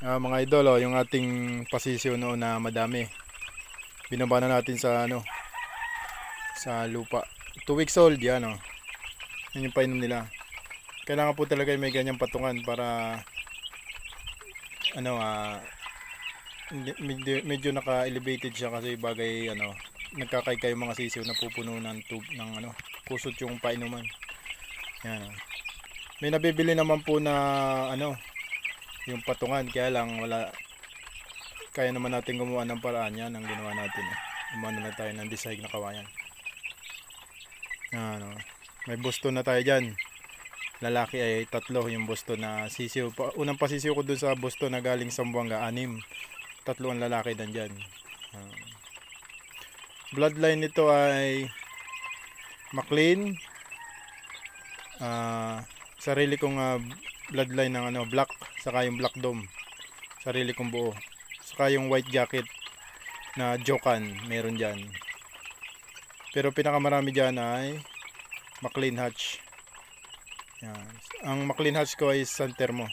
Mga idol, oh, yung ating pasisyo noon na madami. Binaba na natin sa sa lupa. 2 weeks old yan, oh. Yan yung painom nila. Kailangan po talaga may ganyang patungan para ano medyo naka-elevated siya kasi bagay nagkakaykay yung mga sisiw na pupuno ng ng kusot yung painuman. Yan, oh. May nabibili naman po na yung patungan, kaya lang kaya naman natin gumawa ng paraan. Yan ang ginawa natin, eh. Umano na tayo ng design na kawayan. May busto na tayo dyan. Lalaki ay 3 yung busto na sisiw. Unang pasisiw ko dun sa busto na galing sa Zamboanga, 6. 3 ang lalaki dyan. Bloodline nito ay McLean. Sarili kong bloodline ng black, saka yung black dome. Sarili kong buo. Saka yung white jacket na Jokan, meron dyan. Pero pinakamarami dyan ay McLean Hatch. Yan. Ang McLean Hatch ko ay San Termo.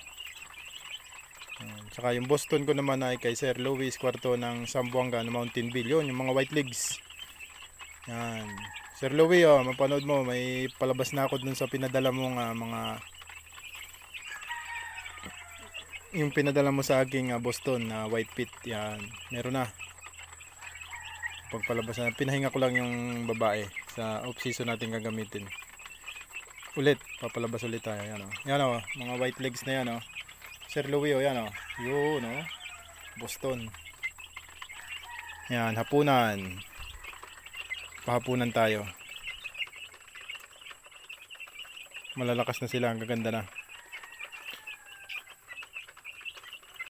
Saka yung Boston ko naman ay kay Sir Louis Cuarto ng Zamboanga na Mountain View. Yun, yung mga white legs. Yan. Sir Louis, oh, mapanood mo, may palabas na ako dun sa pinadala mong yung pinadala mo sa aking Boston na white pit. Yan, meron na. Pagpalabas na, pinahinga ko lang yung babae sa off-season natin gagamitin. Ulit, papalabas ulit tayo. Yan, oh. Yan, oh, mga white legs na yan, oh. Sir Louis, oh, yan, oh. Yun, oh. Boston. Yan, hapunan. Pahapunan tayo. Malalakas na sila, ang gaganda na.